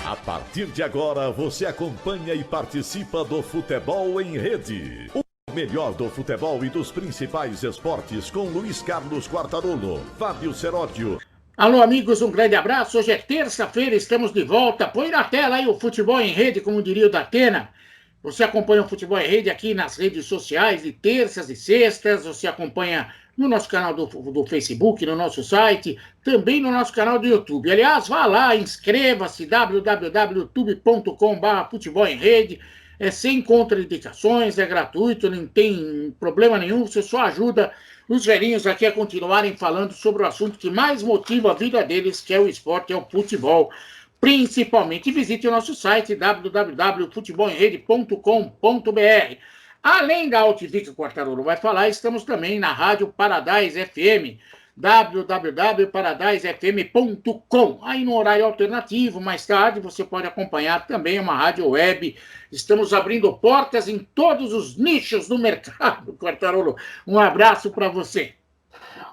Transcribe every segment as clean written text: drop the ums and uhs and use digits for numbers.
A partir de agora, você acompanha e participa do Futebol em Rede. O melhor do futebol e dos principais esportes com Luiz Carlos Quartarolo, Fábio Seródio. Alô, amigos, um grande abraço. Hoje é terça-feira, estamos de volta. Põe na tela aí o Futebol em Rede, como diria o Datena. Você acompanha o Futebol em Rede aqui nas redes sociais de terças e sextas. Você acompanha no nosso canal do Facebook, no nosso site, também no nosso canal do YouTube. Aliás, vá lá, inscreva-se, www.youtube.com/Futebol em Rede. É sem contraindicações, é gratuito, não tem problema nenhum, você só ajuda os velhinhos aqui a continuarem falando sobre o assunto que mais motiva a vida deles, que é o esporte, é o futebol. Principalmente, visite o nosso site www.futebolemrede.com.br. Além da AltV que o Quartarolo vai falar, estamos também na Rádio Paradise FM, www.paradisefm.com. Aí no horário alternativo, mais tarde, você pode acompanhar também uma rádio web. Estamos abrindo portas em todos os nichos do mercado, Quartarolo. Um abraço para você.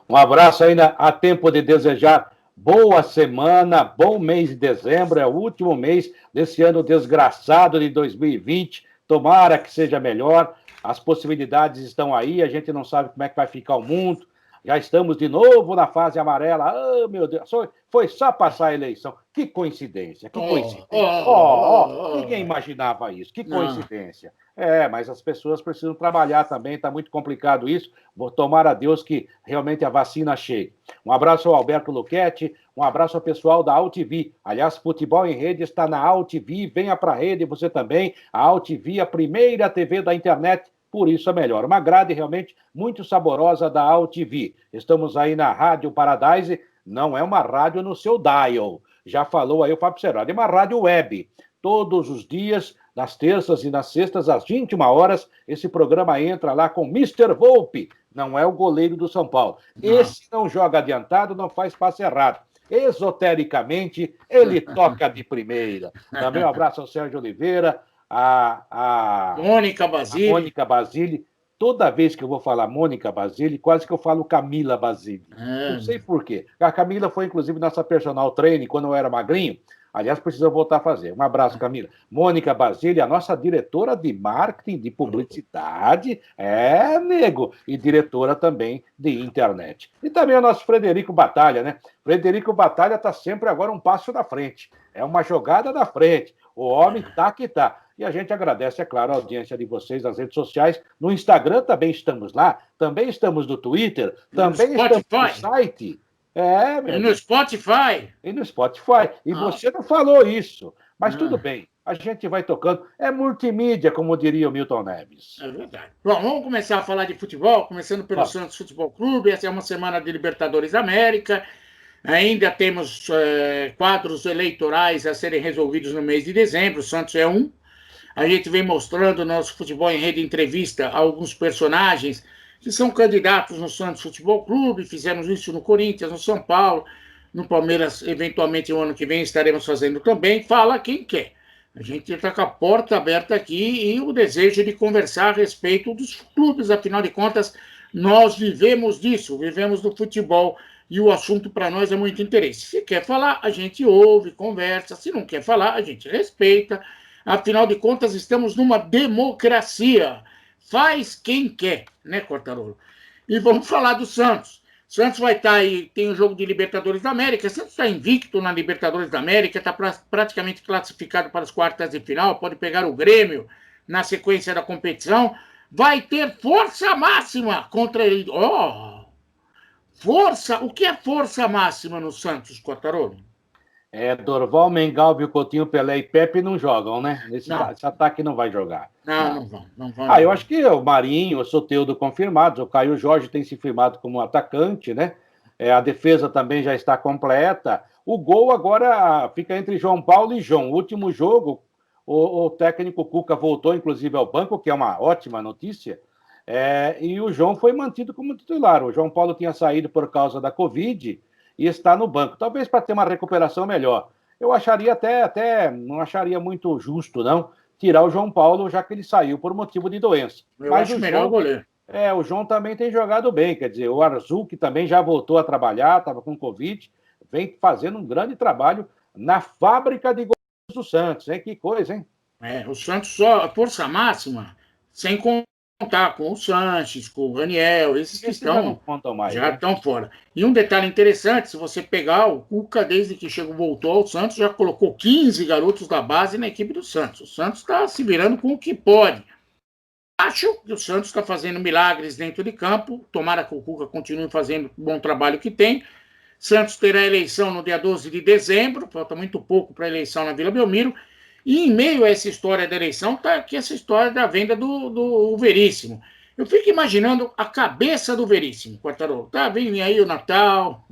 Um abraço, ainda há tempo de desejar boa semana, bom mês de dezembro, é o último mês desse ano desgraçado de 2020. Tomara que seja melhor, as possibilidades estão aí, a gente não sabe como é que vai ficar o mundo. Já estamos de novo na fase amarela. Ah, meu Deus, foi só passar a eleição. Que coincidência, que coincidência. Ninguém imaginava isso, que coincidência. Mas as pessoas precisam trabalhar também, está muito complicado isso. Vou tomar a Deus que realmente a vacina chegue. Um abraço ao Alberto Luchetti, um abraço ao pessoal da AltV. Aliás, Futebol em Rede está na AltV, venha para a rede, você também. A AltV, a primeira TV da internet, por isso é melhor. Uma grade realmente muito saborosa da AltV. Estamos aí na Rádio Paradise, não é uma rádio no seu dial. Já falou aí o Fábio Seródio, é uma rádio web. Todos os dias, nas terças e nas sextas, às 21 horas, esse programa entra lá com Mr. Volpe. Não é o goleiro do São Paulo. Esse não joga adiantado, não faz passe errado. Esotericamente, ele toca de primeira. Também um abraço ao Sérgio Oliveira, a Mônica Basile. Toda vez que eu vou falar Mônica Basile, quase que eu falo Camila Basile. Não sei por quê. A Camila foi, inclusive, nossa personal trainer quando eu era magrinho. Aliás, precisa voltar a fazer. Um abraço, Camila. Mônica Basile, a nossa diretora de marketing, de publicidade, nego, e diretora também de internet. E também o nosso Frederico Batalha, né? Frederico Batalha está sempre agora um passo na frente. É uma jogada na frente. O homem tá que tá. E a gente agradece, é claro, a audiência de vocês nas redes sociais. No Instagram também estamos lá. Também estamos no Twitter. Também estamos no site. E no Spotify. E no Spotify. E você não falou isso. Mas tudo bem. A gente vai tocando. É multimídia, como diria o Milton Neves. É verdade. Bom, vamos começar a falar de futebol, começando pelo Santos Futebol Clube. Essa é uma semana de Libertadores da América. Ainda temos quadros eleitorais a serem resolvidos no mês de dezembro. O Santos é um. A gente vem mostrando no nosso Futebol em Rede entrevista a alguns personagens que são candidatos no Santos Futebol Clube. Fizemos isso no Corinthians, no São Paulo, no Palmeiras, eventualmente, o ano que vem estaremos fazendo também. Fala quem quer. A gente está com a porta aberta aqui e o desejo de conversar a respeito dos clubes. Afinal de contas, nós vivemos disso, vivemos do futebol. E o assunto para nós é muito interesse. Se quer falar, a gente ouve, conversa. Se não quer falar, a gente respeita. Afinal de contas, estamos numa democracia. Faz quem quer, né, Quartarolo? E vamos falar do Santos. Santos vai estar aí, tem o jogo de Libertadores da América. Santos está invicto na Libertadores da América, está praticamente classificado para as quartas de final, pode pegar o Grêmio na sequência da competição. Vai ter força máxima contra ele. Força? O que é força máxima no Santos, Quartarolo? Dorval, Mengalvio, Coutinho, Pelé e Pepe não jogam, né? Esse ataque não vai jogar. Não vão. Eu acho que o Marinho, o Soteldo confirmados, o Caio Jorge tem se firmado como atacante, né? A defesa também já está completa. O gol agora fica entre João Paulo e João. O último jogo, o técnico Cuca voltou, inclusive, ao banco, que é uma ótima notícia. E o João foi mantido como titular. O João Paulo tinha saído por causa da Covid e está no banco, talvez para ter uma recuperação melhor. Eu acharia até não acharia muito justo, não, tirar o João Paulo, já que ele saiu por motivo de doença. Mas acho melhor o goleiro. O João também tem jogado bem, quer dizer, o Arzu, que também já voltou a trabalhar, estava com Covid, vem fazendo um grande trabalho na fábrica de gols do Santos, hein? Que coisa, hein? O Santos só, força máxima, sem contar com o Sanches, com o Raniel, esses que já estão fora. E um detalhe interessante, se você pegar o Cuca, desde que voltou ao Santos, já colocou 15 garotos da base na equipe do Santos. O Santos está se virando com o que pode. Acho que o Santos está fazendo milagres dentro de campo, tomara que o Cuca continue fazendo o bom trabalho que tem. Santos terá eleição no dia 12 de dezembro, falta muito pouco para a eleição na Vila Belmiro. E em meio a essa história da eleição está aqui essa história da venda do Veríssimo. Eu fico imaginando a cabeça do Veríssimo, Quartarolo. Tá vindo aí o Natal,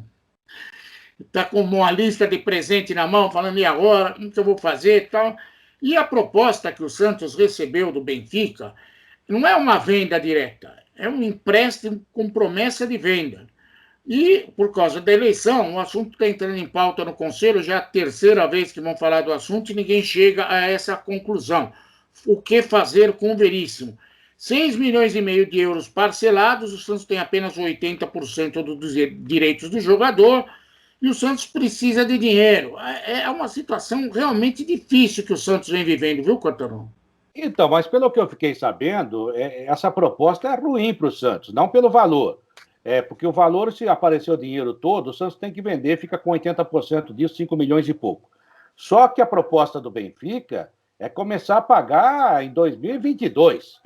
tá com uma lista de presente na mão, falando, e agora, o que eu vou fazer e tal. E a proposta que o Santos recebeu do Benfica não é uma venda direta, é um empréstimo com promessa de venda. E, por causa da eleição, o assunto está entrando em pauta no Conselho, já é a terceira vez que vão falar do assunto e ninguém chega a essa conclusão. O que fazer com o Veríssimo? 6,5 milhões de euros parcelados, o Santos tem apenas 80% dos direitos do jogador e o Santos precisa de dinheiro. É uma situação realmente difícil que o Santos vem vivendo, viu, Quartarolo? Então, mas pelo que eu fiquei sabendo, essa proposta é ruim para o Santos, não pelo valor. Porque o valor, se aparecer o dinheiro todo, o Santos tem que vender, fica com 80% disso, 5 milhões e pouco. Só que a proposta do Benfica é começar a pagar em 2022.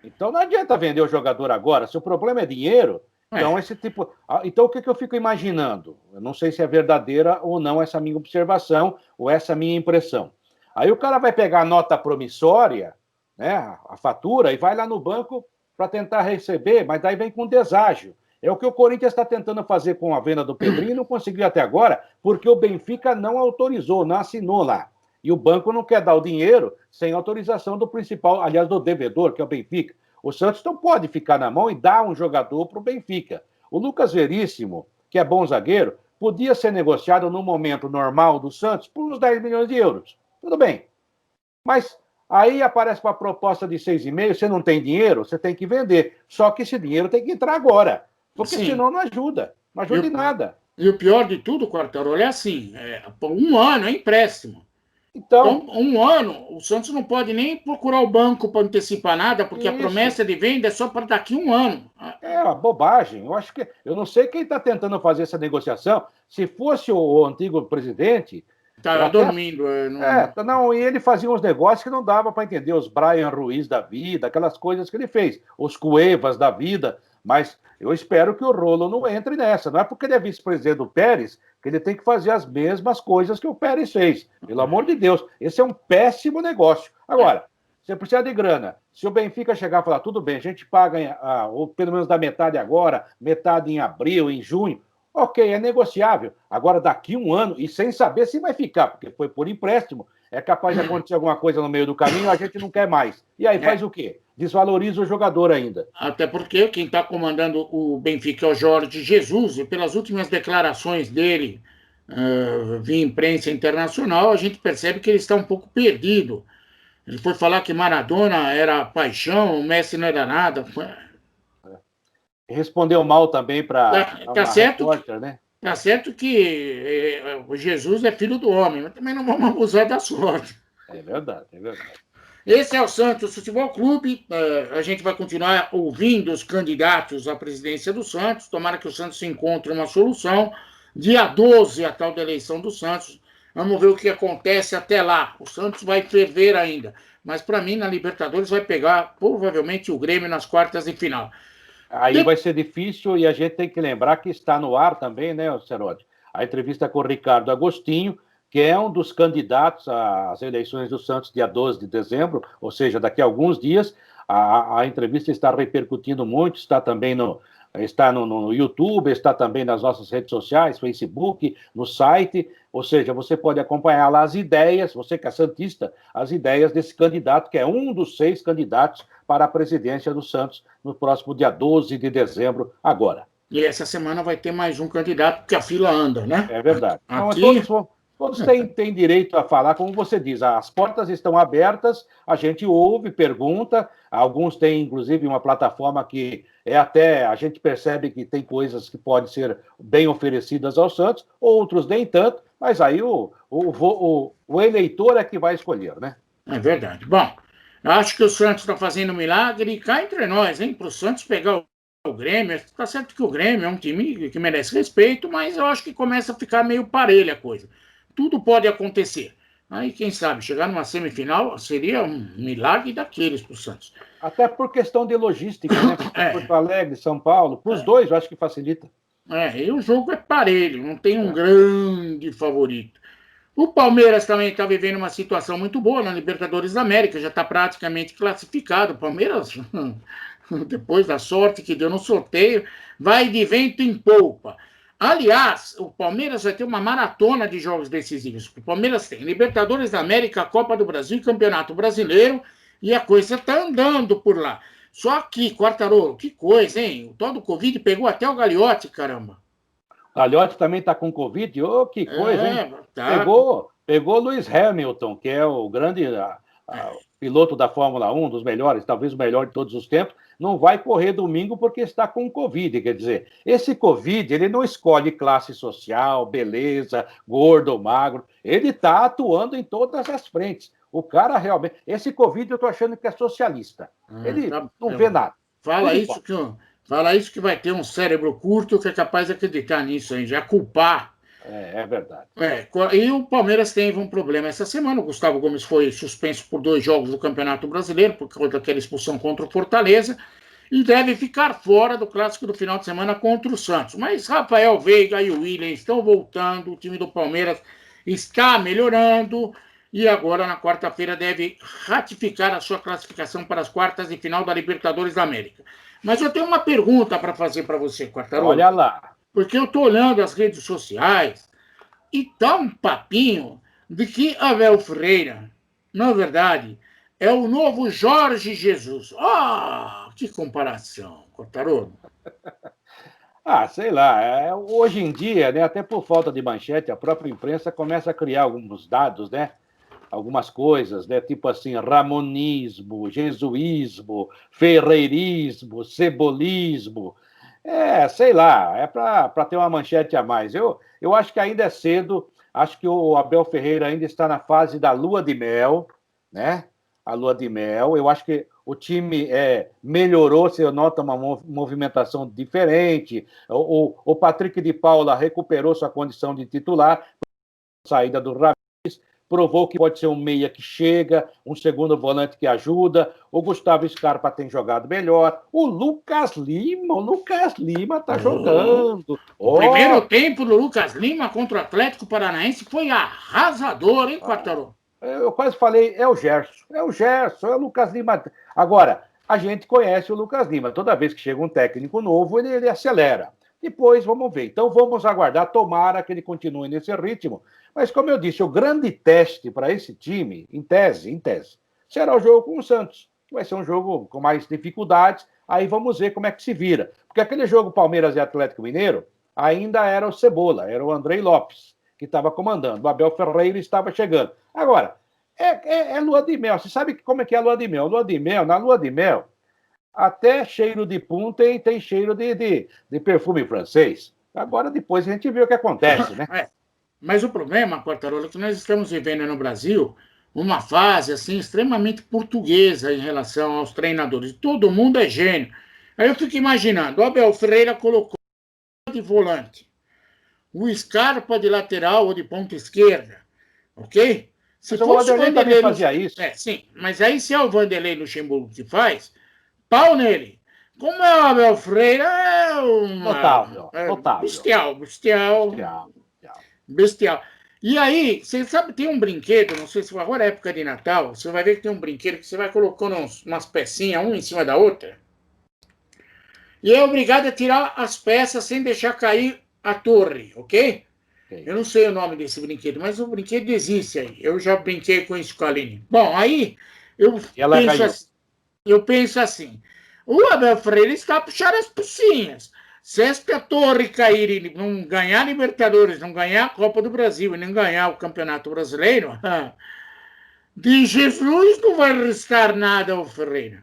Então não adianta vender o jogador agora. Se o problema é dinheiro, então esse tipo... Então o que eu fico imaginando? Eu não sei se é verdadeira ou não essa minha observação ou essa minha impressão. Aí o cara vai pegar a nota promissória, né, a fatura, e vai lá no banco para tentar receber, mas daí vem com deságio. É o que o Corinthians está tentando fazer com a venda do Pedrinho e não conseguiu até agora, porque o Benfica não autorizou, não assinou lá. E o banco não quer dar o dinheiro sem autorização do principal, aliás, do devedor, que é o Benfica. O Santos não pode ficar na mão e dar um jogador para o Benfica. O Lucas Veríssimo, que é bom zagueiro, podia ser negociado no momento normal do Santos por uns 10 milhões de euros. Tudo bem. Mas aí aparece uma proposta de 6,5, você não tem dinheiro, você tem que vender. Só que esse dinheiro tem que entrar agora. Porque senão não ajuda. Não ajuda em nada. E o pior de tudo, Quartarolo, é assim, por um ano é empréstimo. Então, um ano, o Santos não pode nem procurar o banco para antecipar nada, porque a promessa de venda é só para daqui a um ano. É uma bobagem. Eu não sei quem está tentando fazer essa negociação. Se fosse o antigo presidente... Estava dormindo. Não, e ele fazia uns negócios que não dava para entender. Os Brian Ruiz da vida, aquelas coisas que ele fez. Os Cuevas da vida. Mas eu espero que o Rolo não entre nessa. Não é porque ele é vice-presidente do Pérez que ele tem que fazer as mesmas coisas que o Pérez fez. Pelo amor de Deus, esse é um péssimo negócio. Agora, você precisa de grana. Se o Benfica chegar e falar, tudo bem, a gente paga, ou pelo menos da metade agora, metade em abril, em junho, ok, é negociável. Agora, daqui um ano, e sem saber se vai ficar, porque foi por empréstimo, é capaz de acontecer alguma coisa no meio do caminho, a gente não quer mais. E aí faz o quê? Desvaloriza o jogador ainda. Até porque quem está comandando o Benfica é o Jorge Jesus, e pelas últimas declarações dele via imprensa internacional, a gente percebe que ele está um pouco perdido. Ele foi falar que Maradona era paixão, o Messi não era nada. Respondeu mal também para tá certo, repórter, né? Tá certo que o Jesus é filho do homem, mas também não vamos abusar da sorte. É verdade, é verdade. Esse é o Santos Futebol Clube. A gente vai continuar ouvindo os candidatos à presidência do Santos. Tomara que o Santos encontre uma solução. Dia 12, a tal da eleição do Santos. Vamos ver o que acontece até lá. O Santos vai ferver ainda. Mas, para mim, na Libertadores, vai pegar provavelmente o Grêmio nas quartas de final. Aí vai ser difícil e a gente tem que lembrar que está no ar também, né, Cerotti? A entrevista com o Ricardo Agostinho, que é um dos candidatos às eleições do Santos dia 12 de dezembro, ou seja, daqui a alguns dias. A entrevista está repercutindo muito, está também está no YouTube, está também nas nossas redes sociais, Facebook, no site, ou seja, você pode acompanhar lá as ideias, você que é santista, as ideias desse candidato, que é um dos 6 candidatos para a presidência do Santos no próximo dia 12 de dezembro, agora. E essa semana vai ter mais um candidato, porque a fila anda, né? É verdade. Aqui... Então, todos têm direito a falar, como você diz, as portas estão abertas, a gente ouve, pergunta, alguns têm, inclusive, uma plataforma que a gente percebe que tem coisas que podem ser bem oferecidas ao Santos, outros nem tanto, Mas aí o eleitor é que vai escolher, né? É verdade. Bom, eu acho que o Santos está fazendo um milagre e cá entre nós, hein? Para o Santos pegar o Grêmio, está certo que o Grêmio é um time que merece respeito, mas eu acho que começa a ficar meio parelha a coisa. Tudo pode acontecer. Aí, quem sabe, chegar numa semifinal seria um milagre daqueles para o Santos. Até por questão de logística, né? Porto Alegre, São Paulo, para os dois, eu acho que facilita. E o jogo é parelho, não tem um grande favorito. O Palmeiras também está vivendo uma situação muito boa na Libertadores da América, já está praticamente classificado. O Palmeiras, depois da sorte que deu no sorteio, vai de vento em polpa. Aliás, o Palmeiras vai ter uma maratona de jogos decisivos. O Palmeiras tem Libertadores da América, Copa do Brasil e Campeonato Brasileiro, e a coisa está andando por lá. Só que, Quartarolo, que coisa, hein? O tal do Covid pegou até o Gagliotti, caramba. O Gagliotti também está com Covid. Ô, que coisa, hein? Tá. Pegou Lewis Hamilton, que é o grande piloto da Fórmula 1, dos melhores, talvez o melhor de todos os tempos, não vai correr domingo porque está com Covid. Quer dizer, esse Covid, ele não escolhe classe social, beleza, gordo ou magro. Ele está atuando em todas as frentes. O cara realmente... Esse Covid eu estou achando que é socialista. Ele não vê nada. Fala isso que vai ter um cérebro curto que é capaz de acreditar nisso aí, já culpar. É verdade. E o Palmeiras teve um problema essa semana. O Gustavo Gomes foi suspenso por 2 jogos do Campeonato Brasileiro por causa daquela expulsão contra o Fortaleza e deve ficar fora do clássico do final de semana contra o Santos. Mas Rafael Veiga e o William estão voltando, o time do Palmeiras está melhorando e agora na quarta-feira deve ratificar a sua classificação para as quartas de final da Libertadores da América. Mas eu tenho uma pergunta para fazer para você, Quartarolo. Olha lá. Porque eu estou olhando as redes sociais e tá um papinho de que Abel Ferreira, na verdade, é o novo Jorge Jesus. Que comparação, Quartarolo. Sei lá. Hoje em dia, né, até por falta de manchete, a própria imprensa começa a criar alguns dados, né? Algumas coisas, né? Tipo assim, ramonismo, jesuísmo, ferreirismo, cebolismo. Sei lá, é para ter uma manchete a mais. Eu acho que ainda é cedo, acho que o Abel Ferreira ainda está na fase da lua de mel, né? A lua de mel. Eu acho que o time melhorou, você nota uma movimentação diferente. O Patrick de Paula recuperou sua condição de titular, saída do Ramires, provou que pode ser um meia que chega, um segundo volante que ajuda. O Gustavo Scarpa tem jogado melhor. O Lucas Lima tá jogando. O primeiro tempo do Lucas Lima contra o Atlético Paranaense foi arrasador, hein, Quartarolo? Eu quase falei, é o Gerson, é o Lucas Lima. Agora, a gente conhece o Lucas Lima. Toda vez que chega um técnico novo, ele acelera. Depois, vamos ver. Então, vamos aguardar. Tomara que ele continue nesse ritmo. Mas, como eu disse, o grande teste para esse time, em tese, será o jogo com o Santos. Vai ser um jogo com mais dificuldades. Aí vamos ver como é que se vira. Porque aquele jogo Palmeiras e Atlético Mineiro ainda era o Cebola, era o Andrei Lopes, que estava comandando. O Abel Ferreira estava chegando. Agora, é lua de mel. Você sabe como é que é a lua de mel? Na lua de mel, até cheiro de pum tem cheiro de perfume francês. Agora, depois a gente vê o que acontece, né? Mas o problema, Quartarolo, é que nós estamos vivendo no Brasil uma fase assim extremamente portuguesa em relação aos treinadores. Todo mundo é gênio. Aí eu fico imaginando, o Abel Ferreira colocou de volante, o Scarpa de lateral ou de ponta esquerda, ok? Se o Vanderlei também fazia isso. Sim, mas aí se é o Vanderlei Luxemburgo que faz, pau nele. Como é o Abel Ferreira, notável. Bestial. E aí, você sabe, tem um brinquedo, não sei se agora é época de Natal, você vai ver que tem um brinquedo que você vai colocando umas pecinhas, uma em cima da outra, e é obrigado a tirar as peças sem deixar cair a torre, ok? Eu não sei o nome desse brinquedo, mas o brinquedo existe aí. Eu já brinquei com isso com a Aline. Bom, aí eu penso assim, o Abel Ferreira está puxando as pecinhas. Se esta torre cair e não ganhar a Libertadores, não ganhar a Copa do Brasil e não ganhar o Campeonato Brasileiro, de Jesus não vai restar nada ao Ferreira.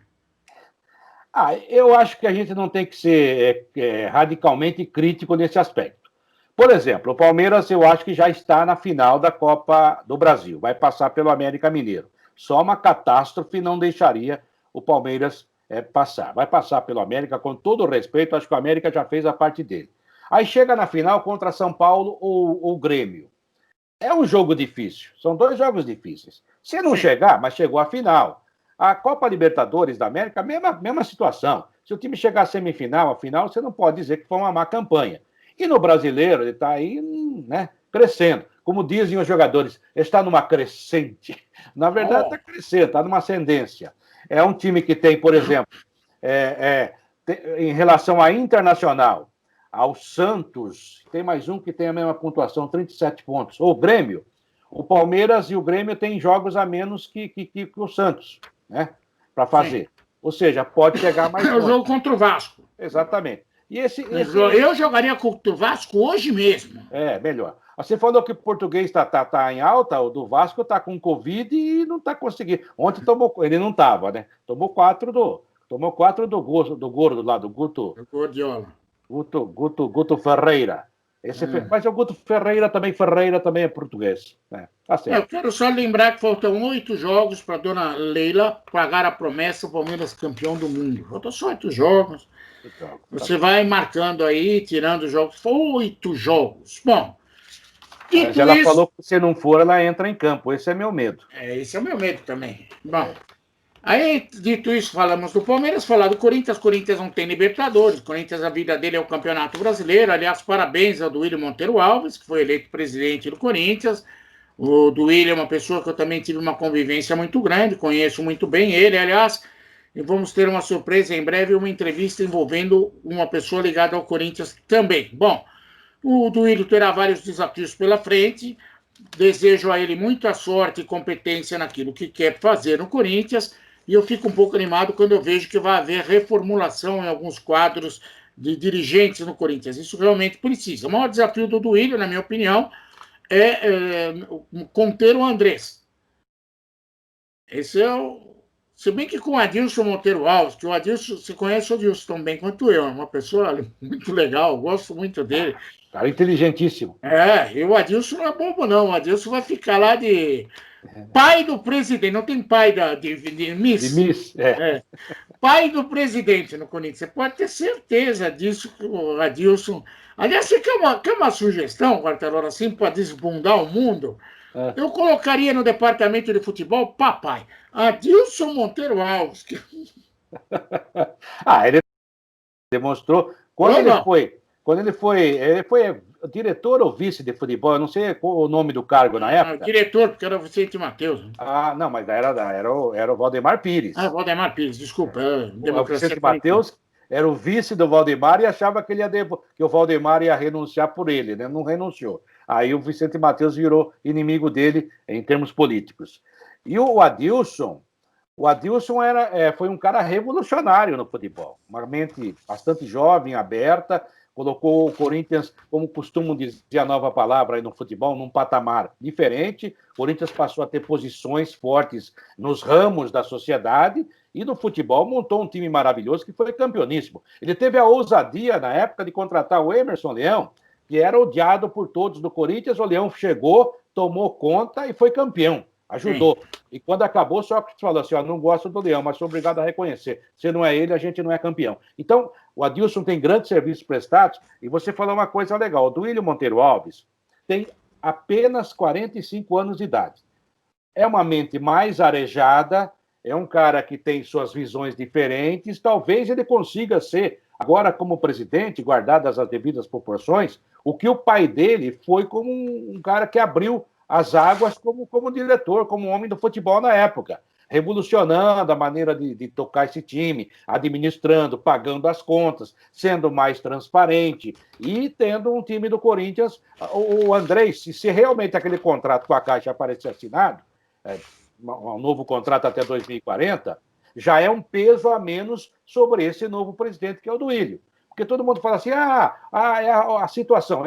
Eu acho que a gente não tem que ser radicalmente crítico nesse aspecto. Por exemplo, o Palmeiras eu acho que já está na final da Copa do Brasil, vai passar pelo América Mineiro. Só uma catástrofe não deixaria o Palmeiras passar. Vai passar pelo América, com todo o respeito, acho que o América já fez a parte dele. Aí chega na final contra São Paulo ou o Grêmio. É um jogo difícil, são 2 jogos difíceis. Se não chegar, mas chegou à final. A Copa Libertadores da América, mesma situação. Se o time chegar à semifinal, à final, você não pode dizer que foi uma má campanha. E no brasileiro, ele está aí, né, crescendo. Como dizem os jogadores, está numa crescente. Na verdade, está crescendo, está numa ascendência. É um time que tem, por exemplo, em relação à Internacional, ao Santos, tem mais um que tem a mesma pontuação, 37 pontos. O Grêmio, o Palmeiras e o Grêmio têm jogos a menos que o Santos, né, para fazer. Sim. Ou seja, pode chegar mais longe. É o jogo contra o Vasco. Exatamente. E eu jogaria contra o Vasco hoje mesmo. Melhor. Você falou que o português está em alta, o do Vasco está com Covid e não está conseguindo. Ontem ele não estava, né? Tomou 4 do gordo lá, do Guto. Do Gordiola. Guto Ferreira. Mas o Guto Ferreira também é português. Né? Tá certo. Eu quero só lembrar que faltam 8 jogos para a dona Leila pagar a promessa, o Palmeiras campeão do mundo. Faltam só 8 jogos. Você vai marcando aí, tirando jogos. 8 jogos. Bom, mas ela falou que se não for, ela entra em campo. Esse é meu medo. Esse é o meu medo também. Bom, aí, dito isso, falamos do Palmeiras, falar do Corinthians. Corinthians não tem Libertadores. Corinthians, a vida dele é o Campeonato Brasileiro. Aliás, parabéns ao Duílio Monteiro Alves, que foi eleito presidente do Corinthians. O Duílio é uma pessoa que eu também tive uma convivência muito grande, conheço muito bem ele, aliás. E vamos ter uma surpresa em breve, uma entrevista envolvendo uma pessoa ligada ao Corinthians também. Bom, o Duílio terá vários desafios pela frente. Desejo a ele muita sorte e competência naquilo que quer fazer no Corinthians. E eu fico um pouco animado quando eu vejo que vai haver reformulação em alguns quadros de dirigentes no Corinthians. Isso realmente precisa. O maior desafio do Duílio, na minha opinião, é conter o Andrés. Esse é o... Se bem que com o Adilson Monteiro Alves, que o Adilson, você conhece o Adilson tão bem quanto eu, é uma pessoa muito legal, gosto muito dele. Cara inteligentíssimo. E o Adilson não é bobo, não. O Adilson vai ficar lá de pai do presidente, não tem pai de Miss. De Miss, Pai do presidente no Corinthians. Você pode ter certeza disso, que o Adilson... Aliás, você quer uma sugestão, Quartarolo, assim, para desbundar o mundo? Eu colocaria no departamento de futebol papai, Adilson Monteiro Alves. Ele demonstrou... Quando ele foi diretor ou vice de futebol, eu não sei o nome do cargo na época. Diretor, porque era o Vicente Matheus. Não, mas era o Valdemar Pires. Valdemar Pires, desculpa. O Vicente Matheus era o vice do Valdemar e achava que que o Valdemar ia renunciar por ele, né? Não renunciou. Aí o Vicente Matheus virou inimigo dele em termos políticos. E o Adilson foi um cara revolucionário no futebol. Uma mente bastante jovem, aberta, colocou o Corinthians, como costumam dizer a nova palavra aí no futebol, num patamar diferente. O Corinthians passou a ter posições fortes nos ramos da sociedade e no futebol montou um time maravilhoso que foi campeoníssimo. Ele teve a ousadia, na época, de contratar o Emerson Leão, que era odiado por todos do Corinthians. O Leão chegou, tomou conta e foi campeão. Ajudou. E quando acabou, Sócrates falou assim, não gosto do Leão, mas sou obrigado a reconhecer. Se não é ele, a gente não é campeão. Então, o Adilson tem grandes serviços prestados, e você falou uma coisa legal. O Duílio Monteiro Alves tem apenas 45 anos de idade. É uma mente mais arejada, é um cara que tem suas visões diferentes, talvez ele consiga ser, agora como presidente, guardadas as devidas proporções, o que o pai dele foi como um cara que abriu as águas como diretor, como homem do futebol na época, revolucionando a maneira de tocar esse time, administrando, pagando as contas, sendo mais transparente e tendo um time do Corinthians. O André, se realmente aquele contrato com a Caixa aparecer assinado, um novo contrato até 2040, já é um peso a menos sobre esse novo presidente, que é o Duílio. Porque todo mundo fala assim, é a situação,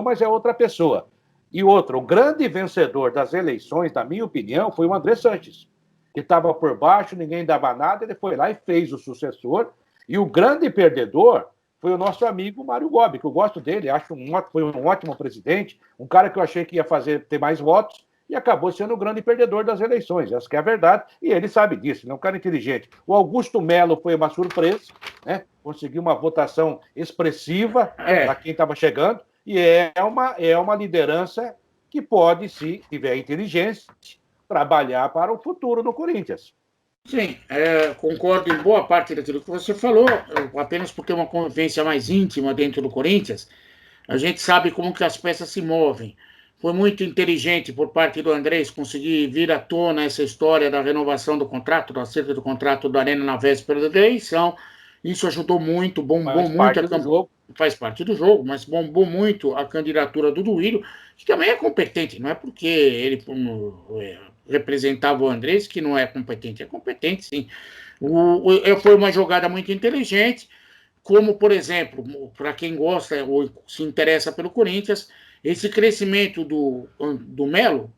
mas é outra pessoa. E outro, o grande vencedor das eleições, na minha opinião, foi o André Sanches, que estava por baixo, ninguém dava nada, ele foi lá e fez o sucessor. E o grande perdedor foi o nosso amigo Mário Gobi, que eu gosto dele, acho foi um ótimo presidente, um cara que eu achei que ia ter mais votos, e acabou sendo o grande perdedor das eleições. Essa que é a verdade, e ele sabe disso, ele é um cara inteligente. O Augusto Melo foi uma surpresa, né? Conseguiu uma votação expressiva para quem estava chegando, e é uma liderança que pode, se tiver inteligência, trabalhar para o futuro do Corinthians. Sim, concordo em boa parte daquilo que você falou, apenas por ter uma convivência mais íntima dentro do Corinthians, a gente sabe como que as peças se movem. Foi muito inteligente por parte do Andrés conseguir vir à tona essa história da renovação do contrato, do acerto do contrato do Arena na véspera da eleição. Isso ajudou muito, bombou muito a campanha. Faz parte do jogo, mas bombou muito a candidatura do Duílio, que também é competente, não é porque ele representava o Andrés que não é competente, é competente sim. Foi uma jogada muito inteligente, como, por exemplo, para quem gosta ou se interessa pelo Corinthians, esse crescimento do Melo,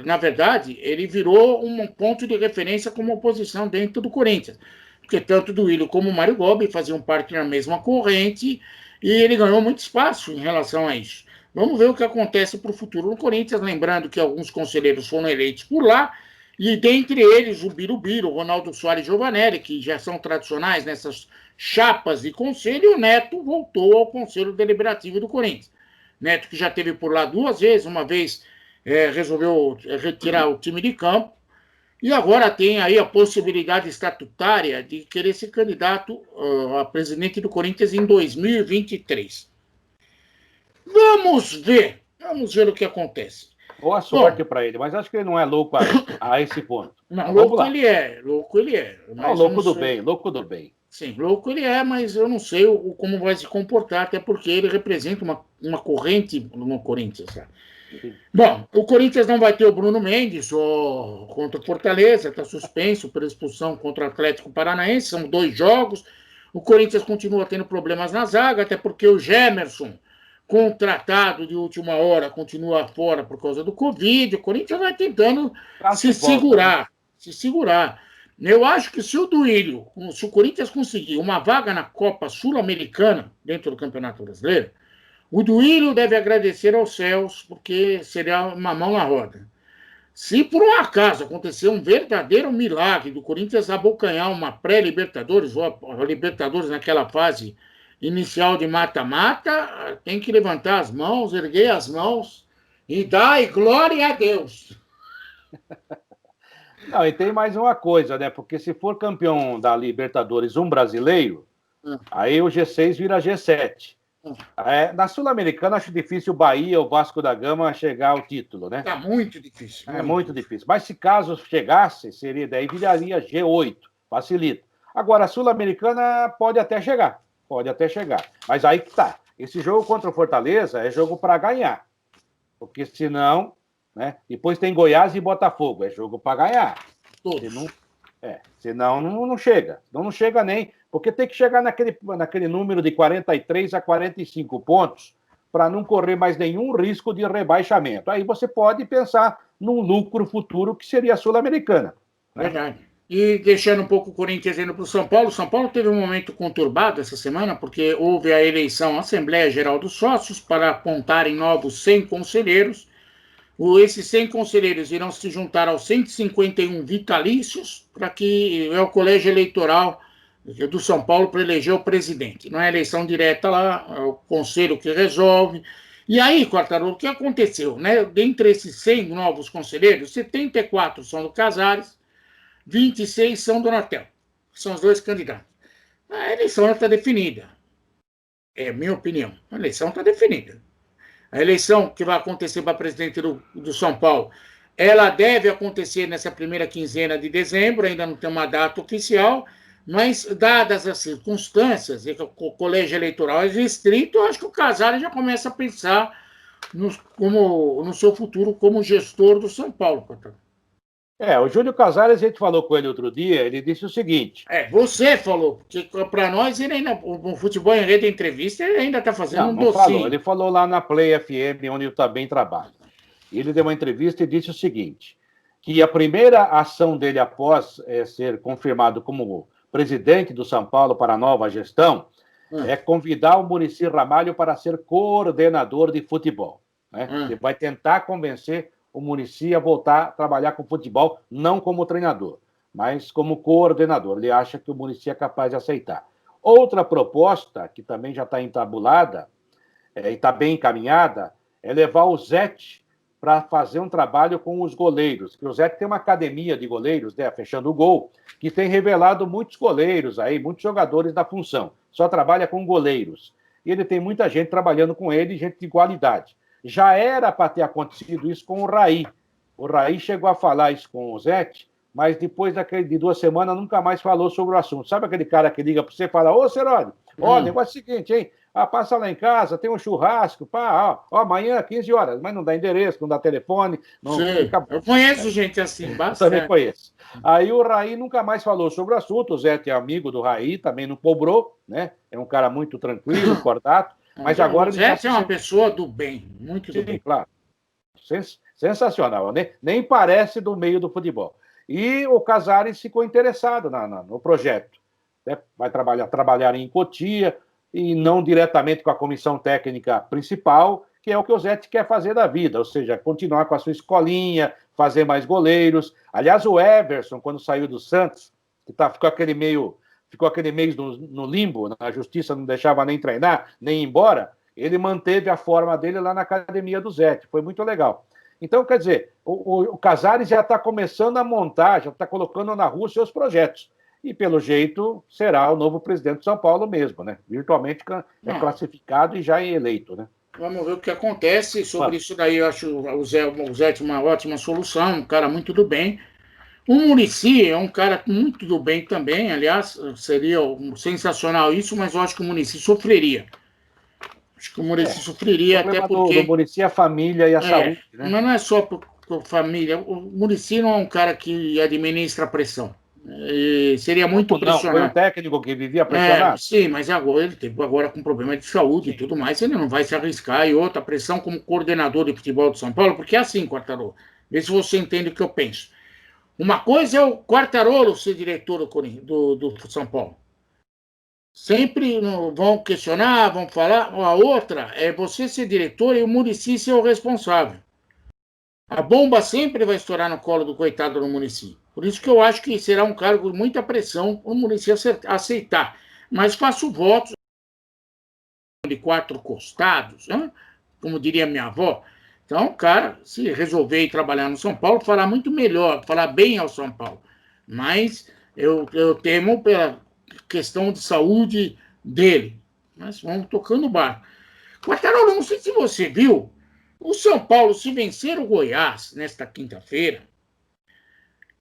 na verdade, ele virou um ponto de referência como oposição dentro do Corinthians. Porque tanto o Duílio como o Mário Gobi faziam parte da mesma corrente e ele ganhou muito espaço em relação a isso. Vamos ver o que acontece para o futuro no Corinthians, lembrando que alguns conselheiros foram eleitos por lá, e dentre eles o Birubiru, o Ronaldo Soares Giovanelli, que já são tradicionais nessas chapas de conselho, e o Neto voltou ao Conselho Deliberativo do Corinthians. Neto, que já esteve por lá 2 vezes, uma vez resolveu retirar o time de campo, e agora tem aí a possibilidade estatutária de querer ser candidato a presidente do Corinthians em 2023. Vamos ver o que acontece. Boa sorte para ele, mas acho que ele não é louco a esse ponto. Não, louco ele é. Não, louco do bem. Sim, louco ele é, mas eu não sei como vai se comportar, até porque ele representa uma corrente no Corinthians. Sabe? Bom, o Corinthians não vai ter o Bruno Mendes contra o Fortaleza, está suspenso pela expulsão contra o Atlético Paranaense, são 2 jogos. O Corinthians continua tendo problemas na zaga, até porque o Gemerson, contratado de última hora, continua fora por causa do Covid. O Corinthians vai tentando se segurar. Eu acho que se o Corinthians conseguir uma vaga na Copa Sul-Americana, dentro do Campeonato Brasileiro, o Duílio deve agradecer aos céus, porque seria uma mão na roda. Se por um acaso acontecer um verdadeiro milagre do Corinthians abocanhar uma pré-Libertadores, ou a Libertadores naquela fase inicial de mata-mata, tem que levantar as mãos, erguer as mãos e dar glória a Deus. Não, e tem mais uma coisa, né? Porque se for campeão da Libertadores um brasileiro, aí o G6 vira G7. Na Sul-Americana, acho difícil o Bahia ou o Vasco da Gama chegar ao título, né? Tá muito difícil. É muito difícil. Mas se caso chegasse, daí viraria G8, facilita. Agora, a Sul-Americana pode até chegar. Mas aí que tá. Esse jogo contra o Fortaleza é jogo para ganhar. Porque senão, né? Depois tem Goiás e Botafogo, é jogo para ganhar. Senão não chega. Não chega nem. Porque tem que chegar naquele número de 43 a 45 pontos para não correr mais nenhum risco de rebaixamento. Aí você pode pensar num lucro futuro que seria a Sul-Americana. Né? Verdade. E deixando um pouco o Corinthians indo para o São Paulo. São Paulo teve um momento conturbado essa semana, porque houve a eleição à Assembleia Geral dos Sócios para apontarem novos 100 conselheiros. Esses 100 conselheiros irão se juntar aos 151 vitalícios, para que é o colégio eleitoral do São Paulo para eleger o presidente. Não é eleição direta lá, é o conselho que resolve. E aí, Quartarolo, o que aconteceu? Né? Dentre esses 100 novos conselheiros, 74 são do Casares, 26 são do Natel, que são os 2 candidatos. A eleição está definida. É minha opinião. A eleição está definida. A eleição que vai acontecer para presidente do São Paulo, ela deve acontecer nessa primeira quinzena de dezembro, ainda não tem uma data oficial, mas, dadas as circunstâncias, e que o colégio eleitoral é restrito, eu acho que o Casares já começa a pensar no seu futuro como gestor do São Paulo. O Júlio Casares, a gente falou com ele outro dia, ele disse o seguinte... Você falou, porque para nós, ele ainda, o Futebol em Rede Entrevista, ele ainda está fazendo não docinho. Ele falou lá na Play FM, onde eu também trabalho. Ele deu uma entrevista e disse o seguinte, que a primeira ação dele após ser confirmado como presidente do São Paulo para a nova gestão, é convidar o Muricy Ramalho para ser coordenador de futebol. Né? Ele vai tentar convencer o Muricy a voltar a trabalhar com futebol, não como treinador, mas como coordenador. Ele acha que o Muricy é capaz de aceitar. Outra proposta, que também já está entabulada e está bem encaminhada, é levar o Zete para fazer um trabalho com os goleiros. Que o Zete tem uma academia de goleiros, né, fechando o gol, que tem revelado muitos goleiros aí, muitos jogadores da função. Só trabalha com goleiros. E ele tem muita gente trabalhando com ele, gente de qualidade. Já era para ter acontecido isso com o Raí. O Raí chegou a falar isso com o Zete, mas depois de 2 semanas nunca mais falou sobre o assunto. Sabe aquele cara que liga para você e fala: ô, Seródio, ó, o negócio é o seguinte, hein? Passa lá em casa, tem um churrasco, amanhã, 15 horas, mas não dá endereço, não dá telefone. Não, eu conheço gente assim, bastante. Eu também conheço. Aí o Raí nunca mais falou sobre o assunto, o Zé é amigo do Raí, também não cobrou, né? É um cara muito tranquilo, cordato, mas agora... O Zé é uma pessoa do bem, muito do bem. Claro. Sensacional, né? Nem parece do meio do futebol. E o Casares ficou interessado no projeto. Né? Vai trabalhar em Cotia, e não diretamente com a comissão técnica principal, que é o que o Zete quer fazer da vida, ou seja, continuar com a sua escolinha, fazer mais goleiros. Aliás, o Everson, quando saiu do Santos, que ficou aquele mês no limbo, a justiça não deixava nem treinar, nem ir embora, ele manteve a forma dele lá na academia do Zete, foi muito legal. Então, quer dizer, o Casares já está começando a montar, já está colocando na rua os seus projetos. E, pelo jeito, será o novo presidente de São Paulo mesmo, né? Virtualmente classificado e já eleito, né? Vamos ver o que acontece. Sobre isso daí, eu acho o Zé uma ótima solução, um cara muito do bem. O Muricy é um cara muito do bem também, aliás, seria sensacional isso, mas eu acho que o Muricy sofreria. Acho que o Muricy sofreria, até porque... O Muricy é a família e a saúde, né? Mas não é só por família. O Muricy não é um cara que administra a pressão. E seria muito pressionado. Foi um técnico que vivia pressionado. Sim, mas agora ele teve com problema de saúde e tudo mais, ele não vai se arriscar. E outra pressão como coordenador de futebol de São Paulo, porque é assim, Quartarolo, vê se você entende o que eu penso. Uma coisa é o Quartarolo ser diretor do São Paulo. Sempre vão questionar, vão falar. A outra é você ser diretor e o Muricy ser o responsável. A bomba sempre vai estourar no colo do coitado do Muricy. Por isso que eu acho que será um cargo de muita pressão o Muricy aceitar. Mas faço votos de 4 costados, né? Como diria minha avó. Então, cara, se resolver ir trabalhar no São Paulo, fará muito melhor, fará bem ao São Paulo. Mas eu temo pela questão de saúde dele. Mas vamos tocando o barco. Quartarolo, não sei se você viu, o São Paulo, se vencer o Goiás nesta quinta-feira,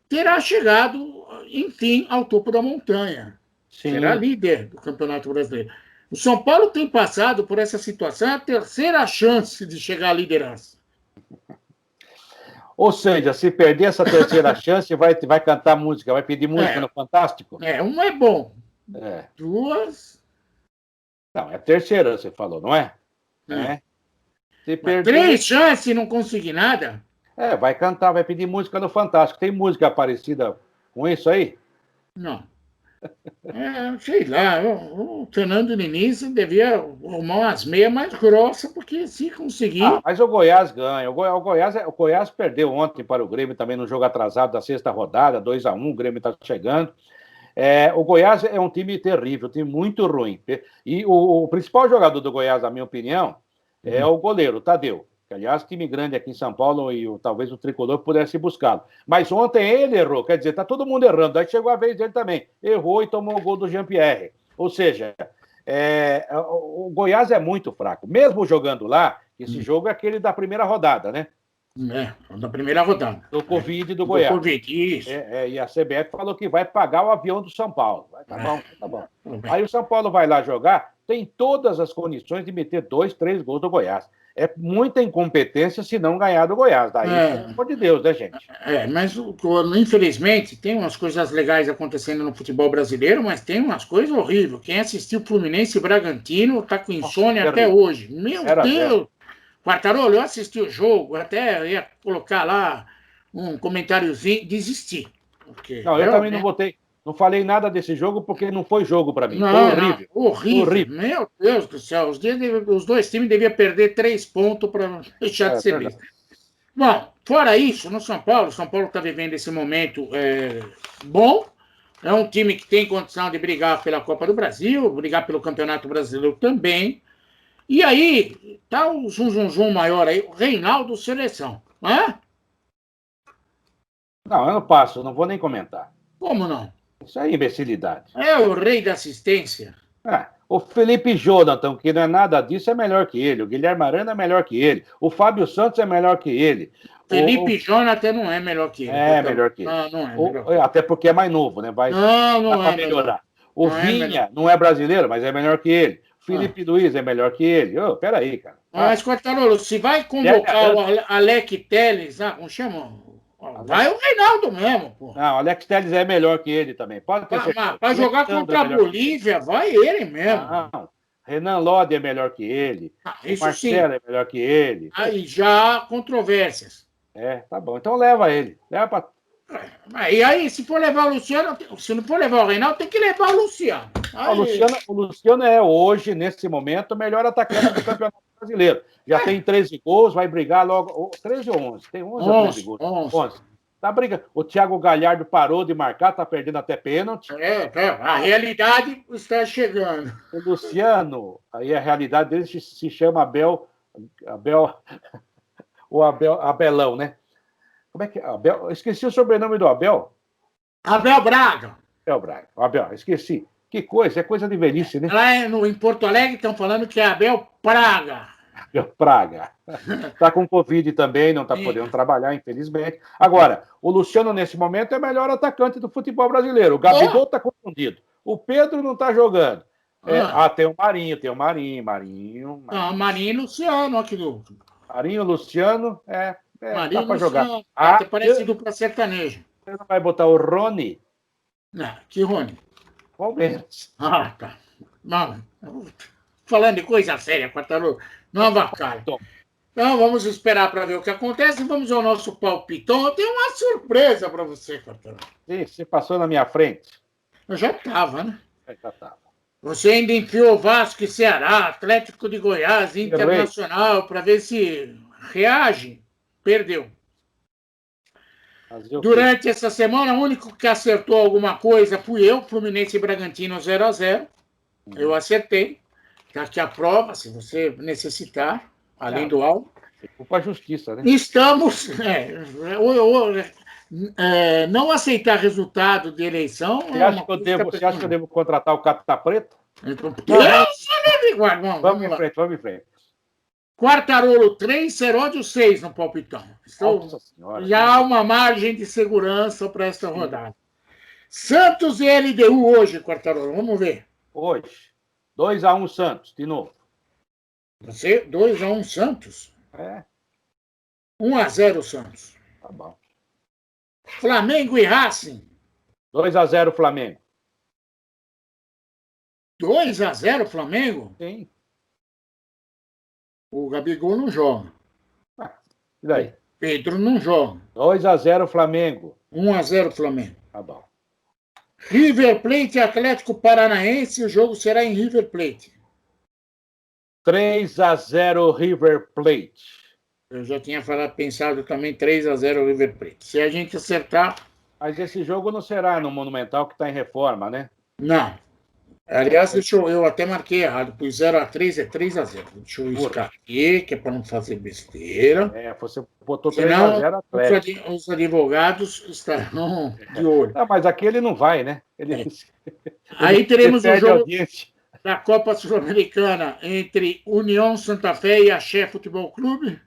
terá chegado, enfim, ao topo da montanha. Sim. Será líder do Campeonato Brasileiro. O São Paulo tem passado por essa situação, é a terceira chance de chegar à liderança. Ou seja, se perder essa terceira chance, vai cantar música, vai pedir música no Fantástico? Uma é bom. 2... Não, é a terceira, você falou, não é? Se perder... 3 chances e não conseguir nada? Vai cantar, vai pedir música no Fantástico. Tem música parecida com isso aí? Não. Sei lá, o Fernando Diniz devia arrumar umas meias mais grossas, porque se conseguir... mas o Goiás ganha. O Goiás perdeu ontem para o Grêmio também no jogo atrasado da 6ª rodada, 2-1, o Grêmio está chegando. O Goiás é um time terrível, um time muito ruim. E o principal jogador do Goiás, na minha opinião, é o goleiro, o Tadeu. Que, aliás, time grande aqui em São Paulo e talvez o Tricolor pudesse buscá-lo. Mas ontem ele errou, quer dizer, tá todo mundo errando. Aí chegou a vez dele também. Errou e tomou o gol do Jean-Pierre. Ou seja, o Goiás é muito fraco. Mesmo jogando lá, esse jogo é aquele da primeira rodada, né? Da primeira rodada. Do Covid do Goiás. Do Covid, isso. E a CBF falou que vai pagar o avião do São Paulo. Tá bom. Aí o São Paulo vai lá jogar, tem todas as condições de meter 2, 3 gols do Goiás. É muita incompetência se não ganhar do Goiás. Daí, pelo amor de Deus, né, gente? Mas infelizmente tem umas coisas legais acontecendo no futebol brasileiro, mas tem umas coisas horríveis. Quem assistiu Fluminense e Bragantino tá com insônia até hoje. Meu Deus! Quartarolo, eu assisti o jogo, até ia colocar lá um comentáriozinho, desisti. Não, eu também não botei. Não falei nada desse jogo porque não foi jogo para mim. Não, Foi horrível. não, horrível. Meu Deus do céu. Os dois times deviam perder 3 pontos para deixar de ser visto. Bom, fora isso, no São Paulo está vivendo esse momento bom. É um time que tem condição de brigar pela Copa do Brasil, brigar pelo Campeonato Brasileiro também. E aí, tá o zum maior aí, o Reinaldo Seleção. Hã? Não, eu não passo, não vou nem comentar. Como não? Isso é imbecilidade. É o rei da assistência. O Felipe Jonathan, que não é nada disso, é melhor que ele. O Guilherme Arana é melhor que ele. O Fábio Santos é melhor que ele. Felipe Jonathan não é melhor que ele. É melhor que ele. Não é melhor. Até porque é mais novo, né? Não é melhorar. O Vinha não é brasileiro, mas é melhor que ele. O Felipe Luiz é melhor que ele. Peraí, cara. Mas, Quartarolo, se vai convocar o Alec Telles, como chama? Vai o Reinaldo mesmo, pô. Não, o Alex Telles é melhor que ele também. Pode ter certeza. Para jogar contra a Bolívia, vai ele mesmo. Não, Renan Lodi é melhor que ele. Isso o Marcelo é melhor que ele. Aí já há controvérsias. Tá bom. Então leva ele. Leva pra... E aí, se for levar o Luciano, se não for levar o Reinaldo, tem que levar o Luciano. O Luciano é hoje, nesse momento, o melhor atacante do Campeonato Brasileiro. Já tem 13 gols, vai brigar logo. 13 ou 11? Tem 11 ou 13 gols? 11. Tá brigando. O Thiago Galhardo parou de marcar, tá perdendo até pênalti. A realidade está chegando. O Luciano, aí a realidade dele se chama Abelão, né? Como é que é? Abel? Esqueci o sobrenome do Abel. Abel Braga. Abel, esqueci. Que coisa, é coisa de velhice, né? Lá em Porto Alegre estão falando que é Abel Praga. Abel Praga. Está com Covid também, não está podendo trabalhar, infelizmente. Agora, o Luciano, nesse momento, é o melhor atacante do futebol brasileiro. O Gabigol está confundido. O Pedro não está jogando. Tem o Marinho. Marinho e Luciano aqui do. Marinho, Luciano, Marinho dá para jogar. Até parece dupla sertaneja. Você não vai botar o Rony? Não, que Rony? Palmeiras. Tá. Não, falando de coisa séria, Quartarolo, não avacalha. Então, vamos esperar para ver o que acontece e vamos ao nosso palpitão. Eu tenho uma surpresa para você, Quartarolo. Sim, você passou na minha frente. Eu já estava, né? Já estava. Você ainda enfiou Vasco e Ceará, Atlético de Goiás, Internacional, para ver se reage. Perdeu. Durante essa semana, o único que acertou alguma coisa fui eu, Fluminense e Bragantino 0-0. Eu acertei. Está aqui a prova, se você necessitar, além do áudio. Culpa a justiça, né? Estamos... não aceitar resultado de eleição... Você acha que eu devo contratar o Capitã Preta? Vamos em frente. Quartarolo 3, Seródio 6 no palpitão. Nossa Senhora, já há uma margem de segurança para esta rodada. Santos e LDU hoje, Quartarolo. Vamos ver. Hoje. 2-1 Santos, de novo. Você, 2-1 Santos? 1-0 Santos. Tá bom. Flamengo e Racing. 2-0 Flamengo. 2-0 Flamengo? Sim. O Gabigol não joga. E daí? Pedro não joga. 2-0 Flamengo. 1-0 Flamengo. Tá bom. River Plate e Atlético Paranaense. O jogo será em River Plate. 3-0 River Plate. Eu já tinha pensado também 3-0 River Plate. Se a gente acertar... Mas esse jogo não será no Monumental, que está em reforma, né? Não. Aliás, eu até marquei errado. Pus 0-3, é 3-0. Deixa eu riscar aqui, que é para não fazer besteira. Você botou 3-0 Atlético. Os advogados estarão de olho. Mas aqui ele não vai, né? Aí teremos o jogo da Copa Sul-Americana entre União Santa Fé e Axé Futebol Clube.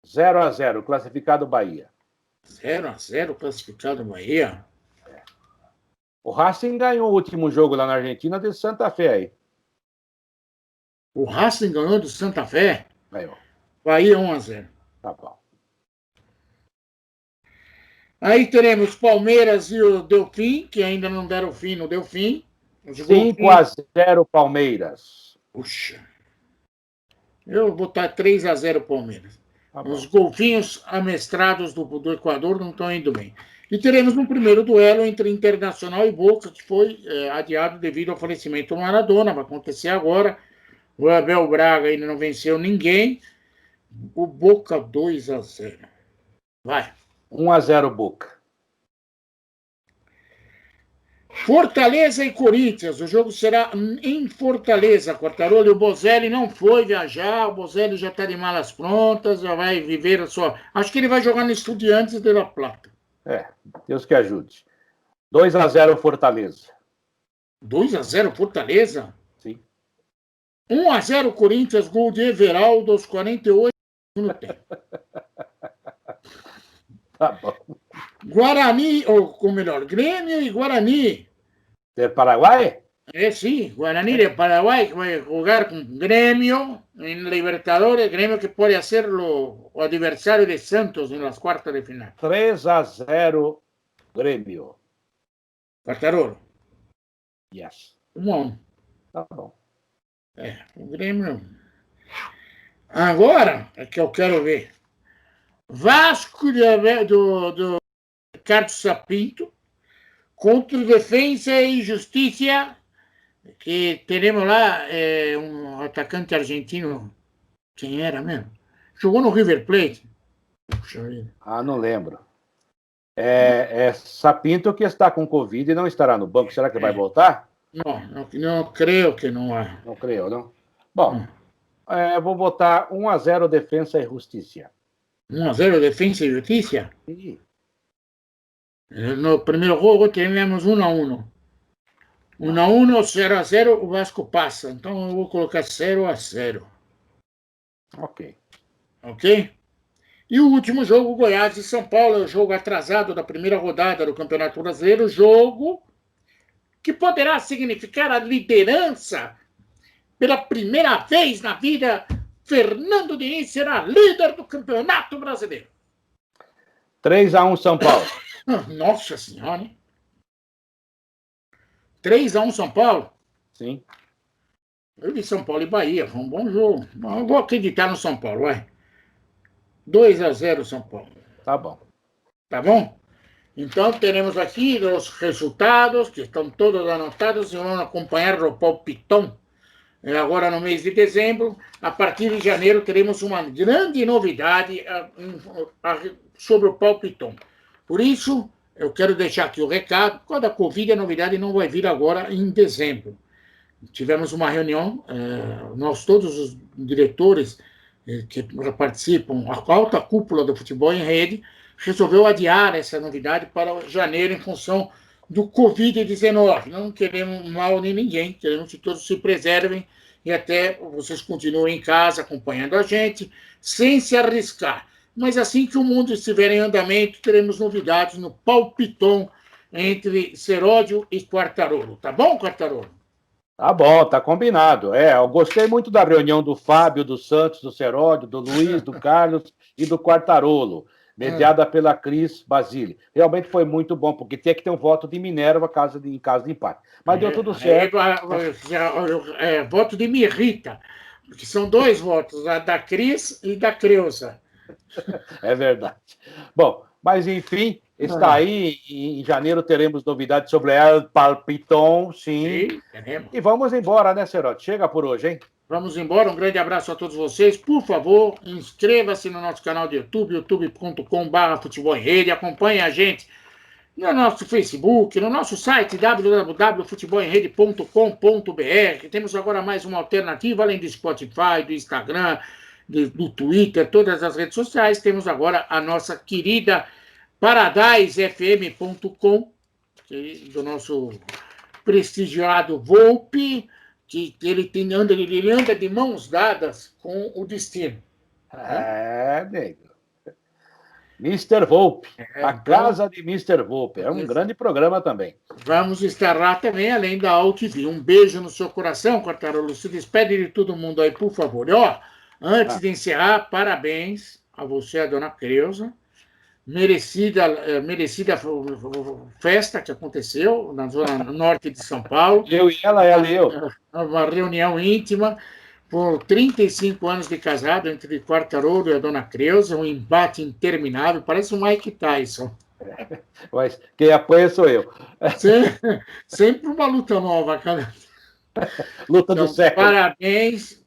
0-0, classificado Bahia. 0-0, classificado Bahia. O Racing ganhou o último jogo lá na Argentina de Santa Fé aí. O Racing ganhou do Santa Fé? Ganhou. Bahia 1-0. Tá bom. Aí teremos Palmeiras e o Delfim, que ainda não deram fim no Delfim. 5-0 Palmeiras. Puxa. Eu vou botar 3-0 Palmeiras. Tá os golfinhos amestrados do Equador não estão indo bem. E teremos um primeiro duelo entre Internacional e Boca, que foi adiado devido ao falecimento do Maradona, vai acontecer agora. O Abel Braga ainda não venceu ninguém. O Boca 2-0. Vai. 1-0 Boca. Fortaleza e Corinthians. O jogo será em Fortaleza, Quartarolo. E o Bozelli não foi viajar. O Bozelli já está de malas prontas, já vai viver a sua... Acho que ele vai jogar no Estudiantes de La Plata. Deus que ajude. 2-0 Fortaleza. 2-0 Fortaleza? Sim. 1-0 Corinthians, gol de Everaldo aos 48 no tempo. Tá bom. Guarani, ou melhor, Grêmio e Guarani. Del Paraguai? Sí, Guarani de Paraguay, que vai jogar com Grêmio em Libertadores, Grêmio que pode ser o adversário de Santos nas quartas de final. 3-0 Grêmio. Quartarolo. Yes. Bom. Tá bom. O Grêmio. Agora é que eu quero ver. Vasco do Ricardo Sapinto contra o Defensa e Justiça, que teremos lá um atacante argentino. Quem era mesmo? Jogou no River Plate. Puxa vida. Não lembro. É Sapinto que está com Covid e não estará no banco. Será que vai voltar? Não creio que não há. Não creio, não? Bom, vou botar 1-0 Defensa e Justiça. 1-0 Defensa e Justiça? Sim. No primeiro jogo tivemos 1-1. 1-1, 0-0, o Vasco passa. Então eu vou colocar 0-0. Ok. Ok? E o último jogo, Goiás e São Paulo, é o jogo atrasado da primeira rodada do Campeonato Brasileiro. Jogo que poderá significar a liderança. Pela primeira vez na vida, Fernando Diniz será líder do Campeonato Brasileiro. 3-1 São Paulo. Nossa Senhora, hein? 3-1 São Paulo? Sim. Eu vi São Paulo e Bahia, foi um bom jogo. Eu vou acreditar no São Paulo, vai. 2-0 São Paulo. Tá bom. Tá bom? Então, teremos aqui os resultados, que estão todos anotados, e vamos acompanhar o palpitão. Agora, no mês de dezembro, a partir de janeiro, teremos uma grande novidade sobre o palpitão. Por isso, eu quero deixar aqui o recado. Por causa da Covid, a novidade não vai vir agora em dezembro. Tivemos uma reunião, nós todos os diretores que participam, a alta cúpula do futebol em rede, resolveu adiar essa novidade para janeiro em função do Covid-19. Não queremos mal de ninguém, queremos que todos se preservem e até vocês continuem em casa acompanhando a gente, sem se arriscar. Mas assim que o mundo estiver em andamento, teremos novidades no palpitão entre Seródio e Quartarolo. Tá bom, Quartarolo? Tá bom, tá combinado. Eu gostei muito da reunião do Fábio, do Santos, do Seródio, do Luiz, do Carlos e do Quartarolo, mediada pela Cris Basile. Realmente foi muito bom, porque tinha que ter um voto de Minerva em caso de empate. Mas deu tudo certo. Voto de Mirrita, porque são 2 votos, a da Cris e da Creuza. É verdade. Bom, mas enfim, está aí. Em janeiro teremos novidades sobre El Palpitão, sim. E vamos embora, né, Serote? Chega por hoje, hein? Vamos embora. Um grande abraço a todos vocês. Por favor, inscreva-se no nosso canal de YouTube, youtube.com/Futebol em Rede. Acompanhe a gente no nosso Facebook, no nosso site www.futebolemrede.com.br. Temos agora mais uma alternativa, além do Spotify, do Instagram, do Twitter, todas as redes sociais. Temos agora a nossa querida ParadiseFM.com, do nosso prestigiado Volpe, que ele anda de mãos dadas com o destino. Nego. Mr. Volpe, a casa de Mr. Volpe. É um grande programa também. Vamos estar lá também, além da AltV. Um beijo no seu coração, Quartarolo. Se despede de todo mundo aí, por favor. Antes de encerrar, parabéns a você, a dona Creuza. Merecida festa que aconteceu na zona norte de São Paulo. Eu e ela e eu. Uma reunião íntima por 35 anos de casado entre Quartarolo e a dona Creuza, um embate interminável, parece o Mike Tyson. Mas quem apanha sou eu. Sempre uma luta nova, cara. Luta do século.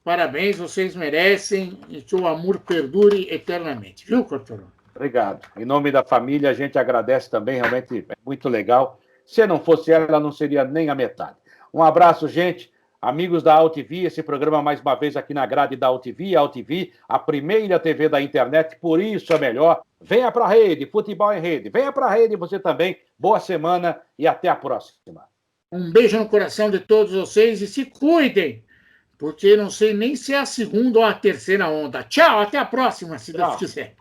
Parabéns, vocês merecem e que o amor perdure eternamente, viu, Corporão? Obrigado. Em nome da família, a gente agradece também, realmente é muito legal. Se não fosse ela, não seria nem a metade. Um abraço, gente. Amigos da AltV, esse programa mais uma vez aqui na grade da AltV, a primeira TV da internet, por isso é melhor. Venha para a rede, futebol em rede. Venha para a rede você também. Boa semana e até a próxima. Um beijo no coração de todos vocês e se cuidem, porque não sei nem se é a segunda ou a terceira onda. Tchau, até a próxima, se Deus quiser.